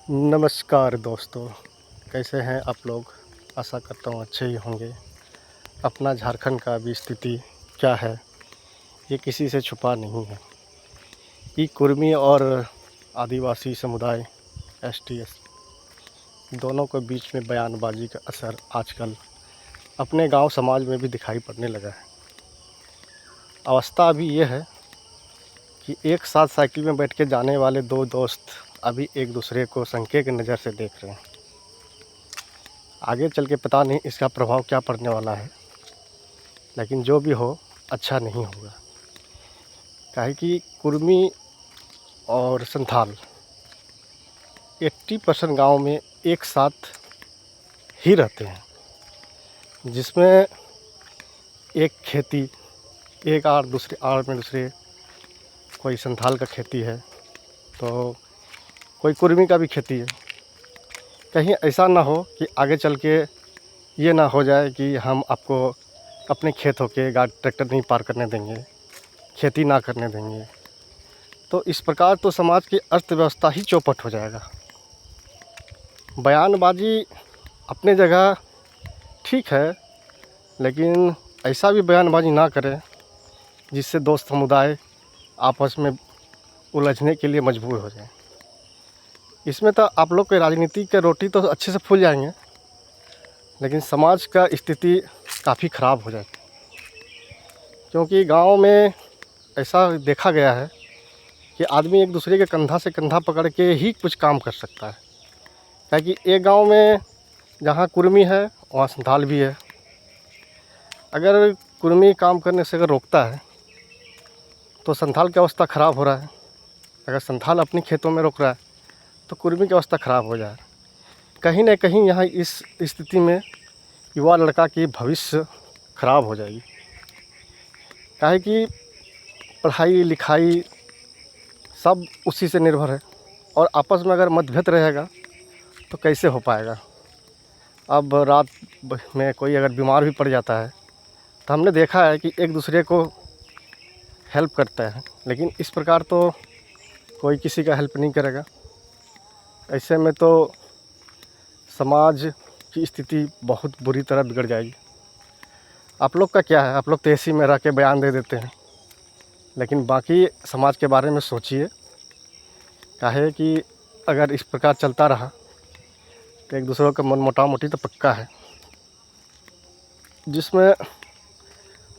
नमस्कार दोस्तों, कैसे हैं आप लोग। आशा करता हूँ अच्छे ही होंगे। अपना झारखंड का अभी स्थिति क्या है ये किसी से छुपा नहीं है। ये कुर्मी और आदिवासी समुदाय एसटी दोनों के बीच में बयानबाजी का असर आजकल अपने गांव समाज में भी दिखाई पड़ने लगा है। अवस्था अभी ये है कि एक साथ साइकिल में बैठ के जाने वाले दो दोस्त अभी एक दूसरे को शंके की नज़र से देख रहे हैं। आगे चल के पता नहीं इसका प्रभाव क्या पड़ने वाला है, लेकिन जो भी हो अच्छा नहीं होगा। काहे कि कुर्मी और संथाल 80% गाँव में एक साथ ही रहते हैं, जिसमें एक खेती एक आड़ दूसरे आड़ में दूसरे, कोई संथाल का खेती है तो कोई कुर्मी का भी खेती है। कहीं ऐसा ना हो कि आगे चल के ये ना हो जाए कि हम आपको अपने खेत होके गाड़ी ट्रैक्टर नहीं पार करने देंगे, खेती ना करने देंगे। तो इस प्रकार तो समाज की अर्थव्यवस्था ही चौपट हो जाएगा। बयानबाजी अपने जगह ठीक है, लेकिन ऐसा भी बयानबाजी ना करें जिससे दोस्त समुदाय आपस में उलझने के लिए मजबूर हो जाएं। इसमें तो आप लोग के राजनीति के रोटी तो अच्छे से फूल जाएंगे, लेकिन समाज का स्थिति काफ़ी ख़राब हो जाएगी। क्योंकि गांव में ऐसा देखा गया है कि आदमी एक दूसरे के कंधा से कंधा पकड़ के ही कुछ काम कर सकता है। ताकि एक गांव में जहां कुर्मी है वहां संथाल भी है। अगर कुर्मी काम करने से अगर रोकता है तो संथाल की अवस्था ख़राब हो रहा है। अगर संथाल अपने खेतों में रोक रहा है तो कुर्मी की अवस्था ख़राब हो जाए। कहीं ना कहीं यहाँ इस स्थिति में युवा लड़का की भविष्य ख़राब हो जाएगी। काहे कि पढ़ाई लिखाई सब उसी से निर्भर है, और आपस में अगर मतभेद रहेगा तो कैसे हो पाएगा। अब रात में कोई अगर बीमार भी पड़ जाता है तो हमने देखा है कि एक दूसरे को हेल्प करता है, लेकिन इस प्रकार तो कोई किसी का हेल्प नहीं करेगा। ऐसे में तो समाज की स्थिति बहुत बुरी तरह बिगड़ जाएगी। आप लोग का क्या है, आप लोग तो एसी में रह के बयान दे देते हैं, लेकिन बाकी समाज के बारे में सोचिए। काहे कि अगर इस प्रकार चलता रहा तो एक दूसरे का मन मोटी तो पक्का है, जिसमें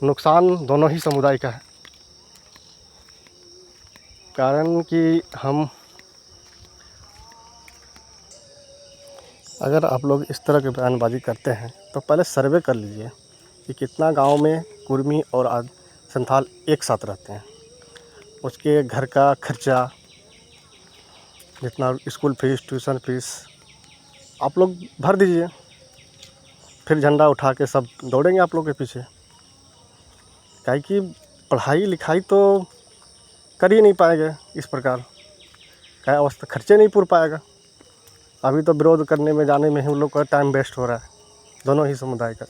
नुकसान दोनों ही समुदाय का है। कारण कि हम अगर आप लोग इस तरह की बयानबाजी करते हैं तो पहले सर्वे कर लीजिए कि कितना गांव में कुर्मी और संथाल एक साथ रहते हैं। उसके घर का खर्चा, जितना स्कूल फीस ट्यूशन फीस आप लोग भर दीजिए। फिर झंडा उठा के सब दौड़ेंगे आप लोग के पीछे। काहे कि पढ़ाई लिखाई तो कर ही नहीं पाएंगे इस प्रकार, क्या अवस्था खर्चे नहीं पूर पाएगा। अभी तो विरोध करने में जाने में ही उन लोग का टाइम वेस्ट हो रहा है, दोनों ही समुदाय का।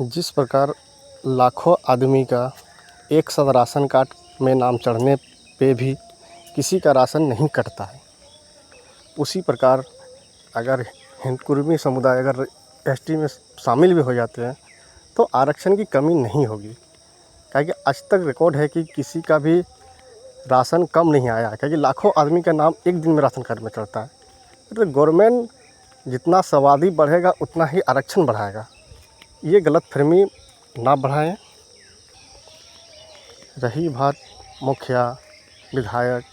जिस प्रकार लाखों आदमी का एक साथ राशन कार्ड में नाम चढ़ने पे भी किसी का राशन नहीं कटता है, उसी प्रकार अगर कुर्मी समुदाय अगर एसटी में शामिल भी हो जाते हैं तो आरक्षण की कमी नहीं होगी। क्योंकि आज तक रिकॉर्ड है कि किसी का भी राशन कम नहीं आया, क्योंकि लाखों आदमी का नाम एक दिन में राशन कार्ड में चढ़ता है। तो गवर्नमेंट जितना आबादी बढ़ेगा उतना ही आरक्षण बढ़ाएगा। ये गलतफहमी ना बढ़ाएं। रही बात मुखिया विधायक,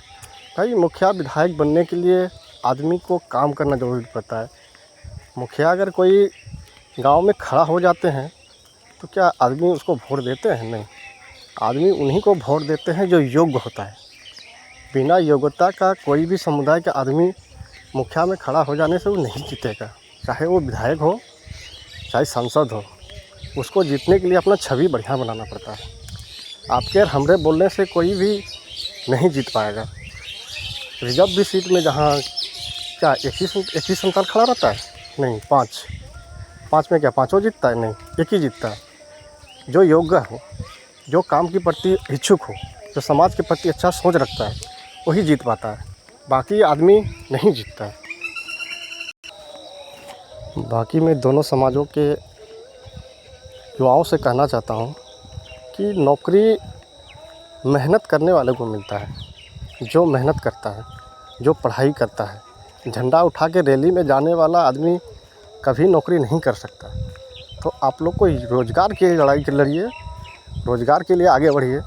भाई मुखिया विधायक बनने के लिए आदमी को काम करना ज़रूरी पड़ता है। मुखिया अगर कोई गांव में खड़ा हो जाते हैं तो क्या आदमी उसको वोट देते हैं? नहीं, आदमी उन्हीं को वोट देते हैं जो योग्य होता है। बिना योग्यता का कोई भी समुदाय का आदमी मुखिया में खड़ा हो जाने से वो नहीं जीतेगा। चाहे वो विधायक हो चाहे सांसद हो, उसको जीतने के लिए अपना छवि बढ़िया बनाना पड़ता है। आपके और हमरे बोलने से कोई भी नहीं जीत पाएगा। रिजर्व भी सीट में जहाँ क्या एक ही संतान खड़ा रहता है? नहीं, पाँच में क्या पाँचों जीतता है? नहीं, एक ही जीतता है। जो योग्य हो, जो काम के प्रति इच्छुक हो, जो समाज के प्रति अच्छा सोच रखता है, वही जीत पाता है। बाकी आदमी नहीं जीतता है। बाकी मैं दोनों समाजों के युवाओं से कहना चाहता हूँ कि नौकरी मेहनत करने वाले को मिलता है, जो मेहनत करता है, जो पढ़ाई करता है। झंडा उठा के रैली में जाने वाला आदमी कभी नौकरी नहीं कर सकता। तो आप लोग को रोज़गार की लड़ाई लड़िए, रोज़गार के लिए आगे बढ़िए।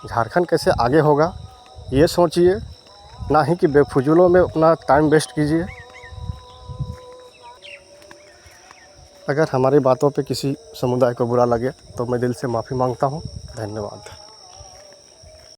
झारखंड कैसे आगे होगा ये सोचिए, ना ही कि बेफुजूलों में अपना टाइम वेस्ट कीजिए। अगर हमारी बातों पे किसी समुदाय को बुरा लगे तो मैं दिल से माफ़ी मांगता हूँ। धन्यवाद।